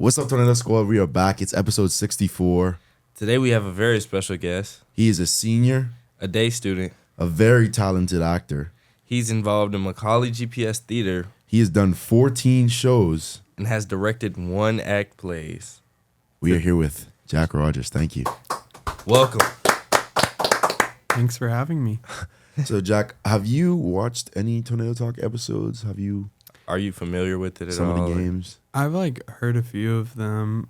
What's up, Tornado Squad? We are back. It's episode 64. Today we have a very special guest, He is a senior, a day student. a very talented actor. He's involved in McCallie GPS Theater He has done 14 shows. and has directed one-act plays. We are here with Jack Rogers. Thank you. Welcome. Thanks for having me. So, Jack, have you watched any Tornado Talk episodes? Have you Are you familiar with it at some all? of the games? I've heard a few of them,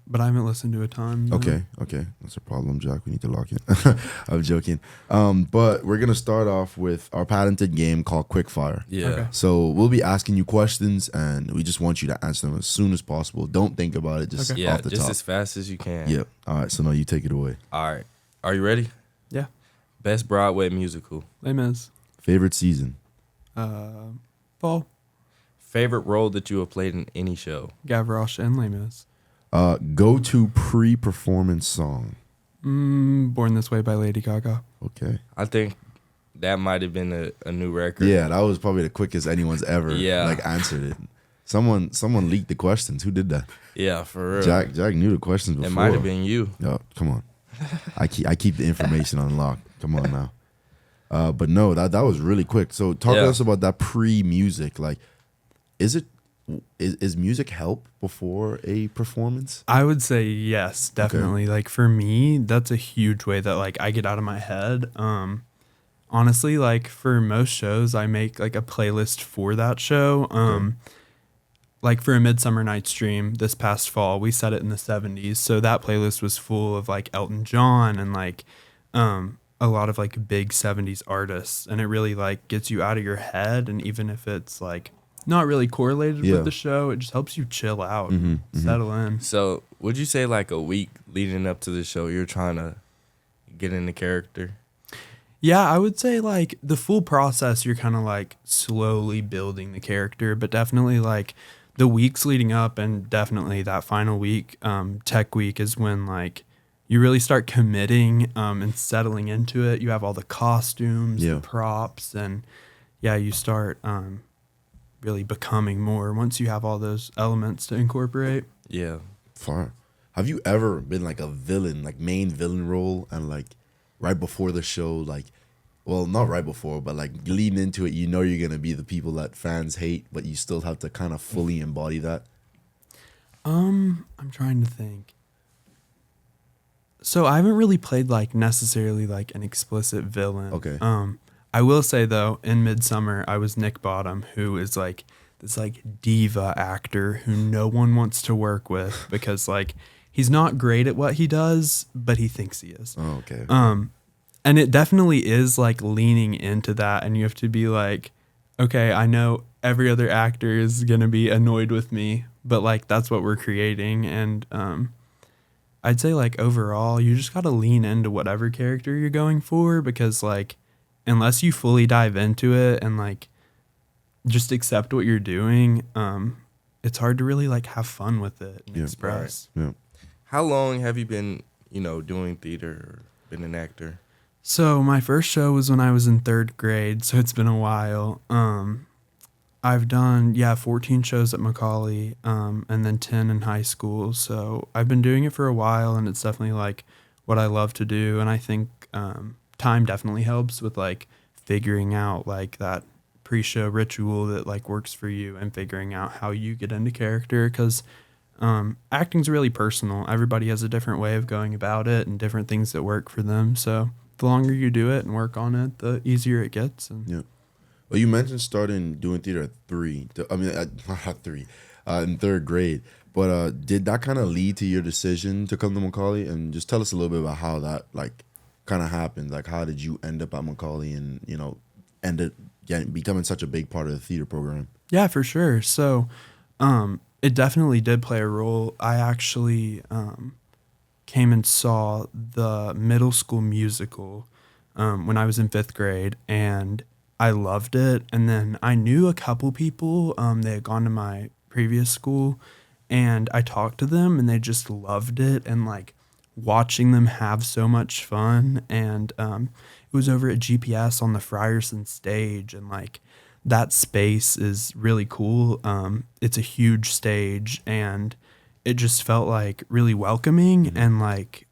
but I haven't listened to a ton. No. Okay. That's a problem, Jack. We need to lock in. I'm joking. But we're going to start off with our patented game called Quickfire. Yeah. Okay. So we'll be asking you questions, and we just want you to answer them as soon as possible. Don't think about it. Just Okay. Yeah, off the just top. as fast as you can. Yep. All right. So now you take it away. All right. Are you ready? Yeah. Best Broadway musical. Les Mis. Favorite season? Fall. Favorite role that you have played in any show. Gavroche and Les Mis. Go-to pre-performance song. Born This Way by Lady Gaga. Okay. I think that might have been a new record. Yeah, that was probably the quickest anyone's ever answered it. Someone leaked the questions. Who did that? Yeah, for real. Jack knew the questions before. It might have been you. No, come on. I keep the information on lock. Come on now. But no, that was really quick. So talk to us about that pre-music. Like, is music help before a performance? I would say yes, definitely. Okay. For me, that's a huge way that I get out of my head. Honestly, for most shows, I make a playlist for that show. For a Midsummer Night's Dream this past fall, we set it in the 70s. So that playlist was full of Elton John and a lot of big 70s artists. And it really gets you out of your head. And even if it's not really correlated with the show, it just helps you chill out and settle in. So would you say a week leading up to the show, you're trying to get into character? Yeah, I would say the full process, you're kind of slowly building the character, but definitely the weeks leading up and definitely that final week, tech week, is when you really start committing and settling into it. You have all the costumes, the props, and you start really becoming more once you have all those elements to incorporate. Yeah. Far. Have you ever been a villain, main villain role, and right before the show, well, not right before, but leading into it, you're going to be the people that fans hate, but you still have to kind of fully embody that? I'm trying to think. So I haven't really played necessarily an explicit villain. Okay. I will say though, in Midsummer, I was Nick Bottom, who is this diva actor who no one wants to work with because he's not great at what he does, but he thinks he is. Oh, okay. And it definitely is leaning into that, and you have to be okay, I know every other actor is gonna be annoyed with me, but that's what we're creating. And I'd say overall, you just gotta lean into whatever character you're going for, because unless you fully dive into it and just accept what you're doing, it's hard to really have fun with it and express. Right. Yeah. How long have you been, doing theater or been an actor? So my first show was when I was in 3rd grade, so it's been a while. I've done 14 shows at McCallie, and then 10 in high school. So I've been doing it for a while, and it's definitely what I love to do. And I think time definitely helps with figuring out that pre-show ritual that works for you, and figuring out how you get into character, because acting's really personal. Everybody has a different way of going about it and different things that work for them. So the longer you do it and work on it, the easier it gets. And yeah. Well, you mentioned starting doing theater at 3. Not 3, in 3rd grade. But did that kind of lead to your decision to come to McCallie? And just tell us a little bit about how that kind of happened. How did you end up at McCallie and ended becoming such a big part of the theater program? Yeah, for sure. So it definitely did play a role. I actually came and saw the middle school musical when I was in 5th grade, and I loved it. And then I knew a couple people. They had gone to my previous school, and I talked to them, and they just loved it, and watching them have so much fun. And it was over at GPS on the Frierson stage, and that space is really cool. It's a huge stage, and it just felt like really welcoming and like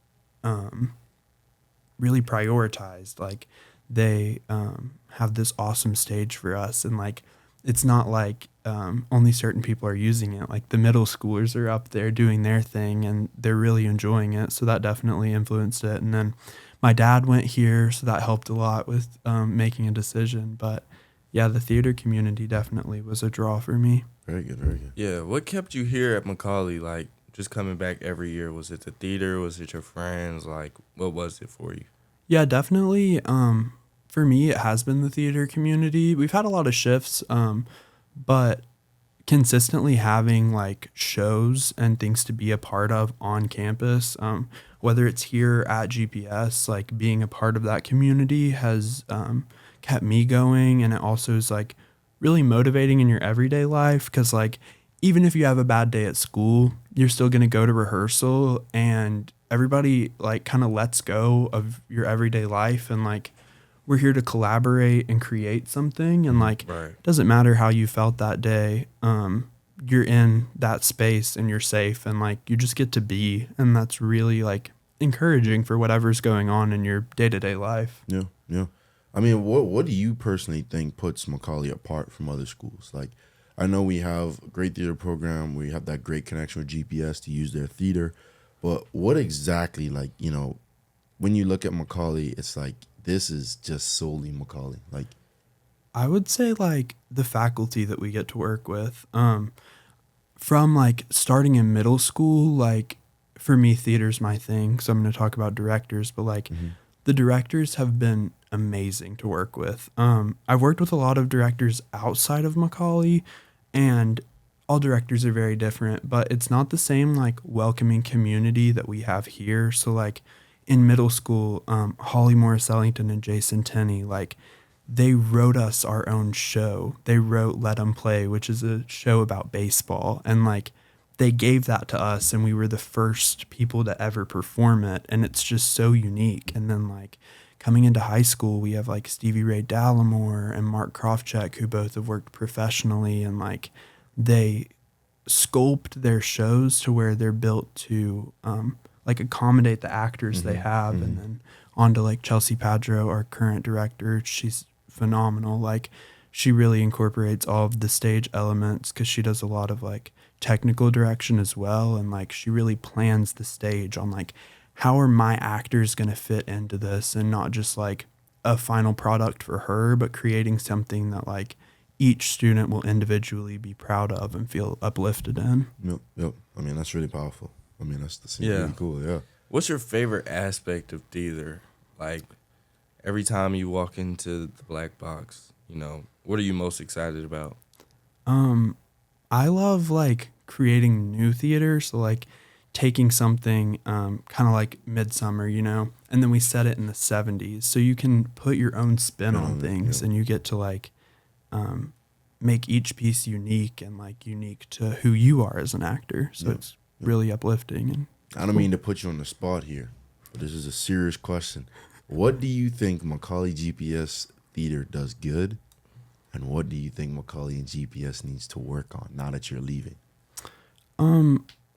really prioritized. Like they have this awesome stage for us, and like it's not like only certain people are using it. Like the middle schoolers are up there doing their thing and they're really enjoying it, so that definitely influenced it. And then my dad went here, so that helped a lot with making a decision. But yeah, the theater community definitely was a draw for me. Very good, very good. Yeah, what kept you here at McCallie? Like, just coming back every year? Was it the theater? Was it your friends? Like, what was it for you? Yeah, definitely. For me, it has been the theater community. We've had a lot of shifts, but consistently having like shows and things to be a part of on campus, whether it's here at GPS, like being a part of that community has kept me going. And it also is like really motivating in your everyday life, because like even if you have a bad day at school, you're still going to go to rehearsal, and everybody like kind of lets go of your everyday life, and like we're here to collaborate and create something. And like Right. it doesn't matter how you felt that day, you're in that space and you're safe, and like you just get to be, and that's really like encouraging for whatever's going on in your day-to-day life. Yeah, yeah. I mean, what do you personally think puts McCallie apart from other schools? Like, I know we have a great theater program. We have that great connection with GPS to use their theater. But what exactly, like, you know, when you look at McCallie, it's like, this is just solely McCallie. Like, I would say like the faculty that we get to work with, from like starting in middle school, like for me, theater's my thing. So I'm going to talk about directors, but like the directors have been amazing to work with. I've worked with a lot of directors outside of McCallie, and all directors are very different, but it's not the same like welcoming community that we have here. So like in middle school, Holly Morris Ellington and Jason Tenney, like they wrote us our own show. They wrote Let 'Em Play, which is a show about baseball. And like they gave that to us, and we were the first people to ever perform it. And it's just so unique. And then like coming into high school, we have like Stevie Ray Dallimore and Mark Krofchek, who both have worked professionally, and like they sculpt their shows to where they're built to like accommodate the actors they have. And then on to like Chelsea Padro, our current director. She's phenomenal. Like she really incorporates all of the stage elements, because she does a lot of like technical direction as well. And like she really plans the stage on like, how are my actors going to fit into this, and not just like a final product for her, but creating something that like each student will individually be proud of and feel uplifted in. yep, yep. I mean, that's really powerful. I mean, that's Yeah. really cool, yeah. What's your favorite aspect of theater? Like, every time you walk into the black box, you know, what are you most excited about? I love like creating new theater. So like taking something kind of like Midsummer, you know, and then we set it in the 70s. So you can put your own spin on things, and you get to like make each piece unique, and like unique to who you are as an actor. So it's really uplifting. And I don't mean to put you on the spot here, but this is a serious question. What do you think McCallie GPS Theater does good, and what do you think McCallie and GPS needs to work on now that you're leaving?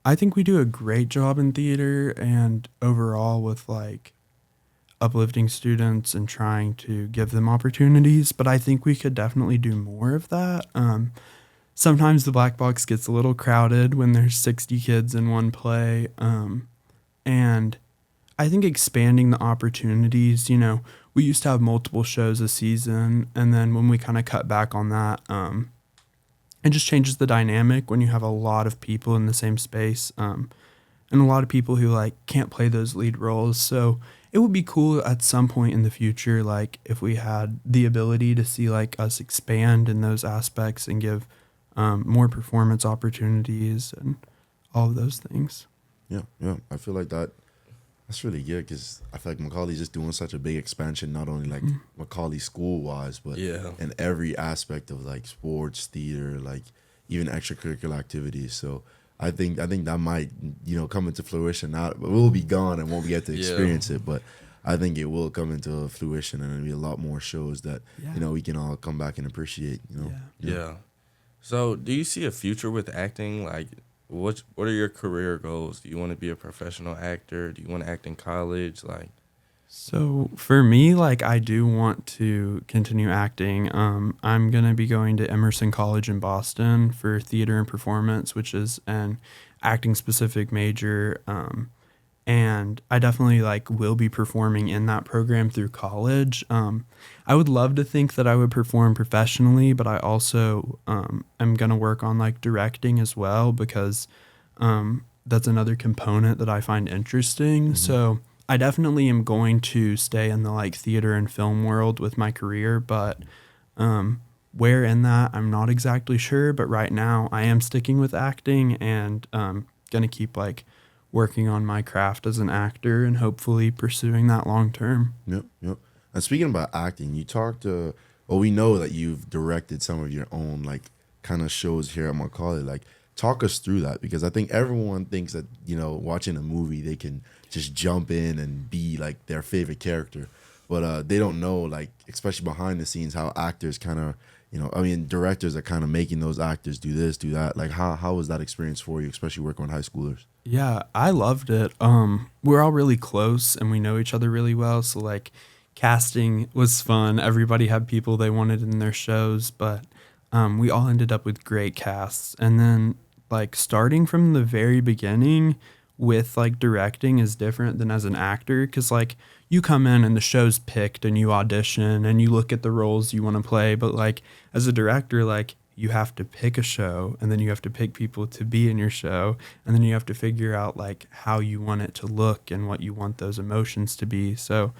I think we do a great job in theater and overall with like uplifting students and trying to give them opportunities, but I think we could definitely do more of that. Sometimes the black box gets a little crowded when there's 60 kids in one play. And I think expanding the opportunities, you know, we used to have multiple shows a season, and then when we kind of cut back on that, it just changes the dynamic when you have a lot of people in the same space, and a lot of people who like can't play those lead roles. So it would be cool at some point in the future, like if we had the ability to see like us expand in those aspects and give more performance opportunities and all of those things. Yeah, yeah. I feel like that's really good, because I feel like McCallie's just doing such a big expansion, not only like McCallie school-wise, but in every aspect of like sports, theater, like even extracurricular activities. So I think that might, you know, come into fruition. Not, we'll be gone and won't get to experience it, but I think it will come into fruition, and there'll be a lot more shows that you know we can all come back and appreciate. You know. Yeah. So, do you see a future with acting? Like, what are your career goals? Do you want to be a professional actor? Do you want to act in college? Like, So for me, like I do want to continue acting. I'm gonna be going to Emerson College in Boston for theater and performance, which is an acting specific major. And I definitely like will be performing in that program through college. I would love to think that I would perform professionally, but I also am gonna work on like directing as well because that's another component that I find interesting. So I definitely am going to stay in the like theater and film world with my career, but where in that I'm not exactly sure. But right now I am sticking with acting and gonna keep like working on my craft as an actor and hopefully pursuing that long term. Yep, yep. And speaking about acting, you talked to, well, we know that you've directed some of your own like kind of shows here at McCallie. Like, talk us through that because I think everyone thinks that watching a movie they can just jump in and be like their favorite character, but they don't know like especially behind the scenes how actors kind of directors are kind of making those actors do this, do that. Like, how was that experience for you, especially working with high schoolers? Yeah, I loved it. We're all really close and we know each other really well. So like casting was fun. Everybody had people they wanted in their shows, but we all ended up with great casts. And then like starting from the very beginning with like directing is different than as an actor because like you come in and the show's picked and you audition and you look at the roles you want to play. But like as a director, like you have to pick a show and then you have to pick people to be in your show and then you have to figure out like how you want it to look and what you want those emotions to be. So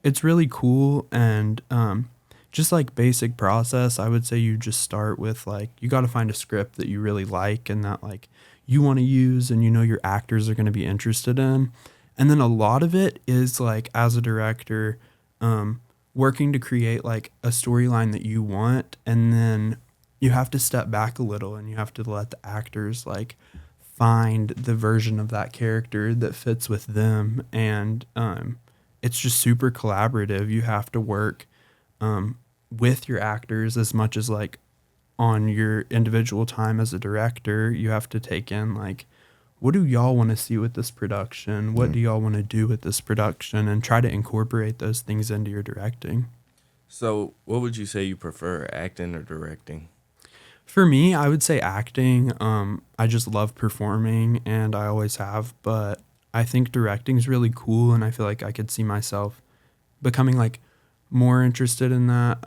it's really cool and just like basic process, I would say you just start with like you got to find a script that you really like and that like you want to use and your actors are going to be interested in. And then a lot of it is like as a director working to create like a storyline that you want, and then you have to step back a little and you have to let the actors like find the version of that character that fits with them. And it's just super collaborative. You have to work with your actors as much as like on your individual time as a director. You have to take in like, what do y'all want to see with this production? What do y'all want to do with this production? And try to incorporate those things into your directing. so what would you say you prefer, acting or directing? For me, I would say acting. I just love performing and I always have, but I think directing is really cool and I feel like I could see myself becoming like more interested in that.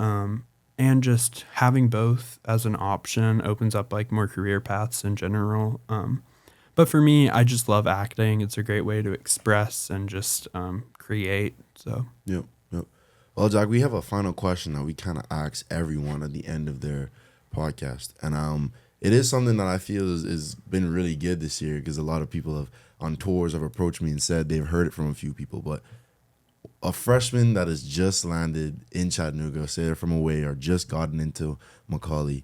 And just having both as an option opens up like more career paths in general. But for me, I just love acting. It's a great way to express and just create. So Yep, yep. Well, Jack, we have a final question that we kind of ask everyone at the end of their podcast, and it is something that I feel is been really good this year because a lot of people have on tours have approached me and said they've heard it from a few people, but a freshman that has just landed in Chattanooga, say they're from away or just gotten into McCallie,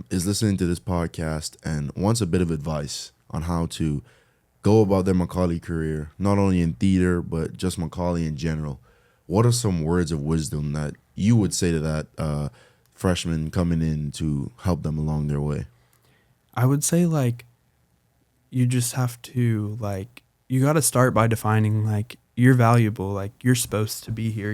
is listening to this podcast and wants a bit of advice on how to go about their McCallie career, not only in theater, but just McCallie in general. What are some words of wisdom that you would say to that freshman coming in to help them along their way? I would say like you just have to like you got to start by defining like you're valuable, like you're supposed to be here,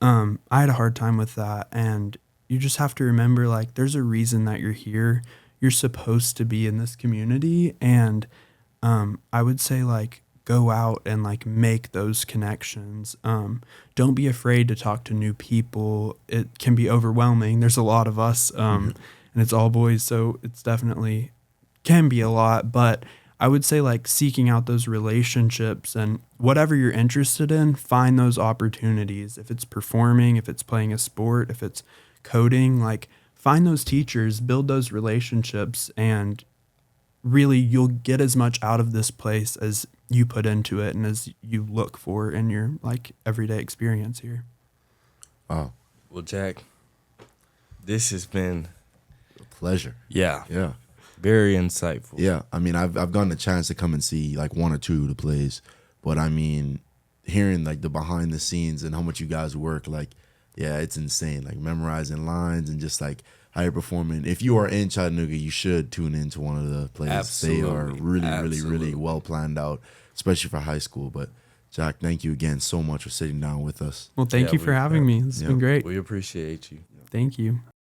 I had a hard time with that, and you just have to remember like there's a reason that you're here. You're supposed to be in this community, and I would say like go out and like make those connections. Don't be afraid to talk to new people. It can be overwhelming. There's a lot of us, and it's all boys, so it's definitely can be a lot, but I would say like seeking out those relationships and whatever you're interested in, find those opportunities. If it's performing, if it's playing a sport, if it's coding, like find those teachers, build those relationships, and really you'll get as much out of this place as you put into it and as you look for in your like everyday experience here. Wow. Well, Jack, this has been A pleasure. yeah, Yeah. very insightful. Yeah. I mean, I've gotten a chance to come and see like one or two of the plays, but I mean, hearing like the behind the scenes and how much you guys work, like, yeah, it's insane. Like memorizing lines and just like how you're performing. If you are in Chattanooga, you should tune into one of the plays. Absolutely. They are really, really, really Absolutely. well planned out, especially for high school. But Jack, thank you again so much for sitting down with us. Well, thank Yeah, you for we- having me. This has yeah. been great. We appreciate you. Thank you.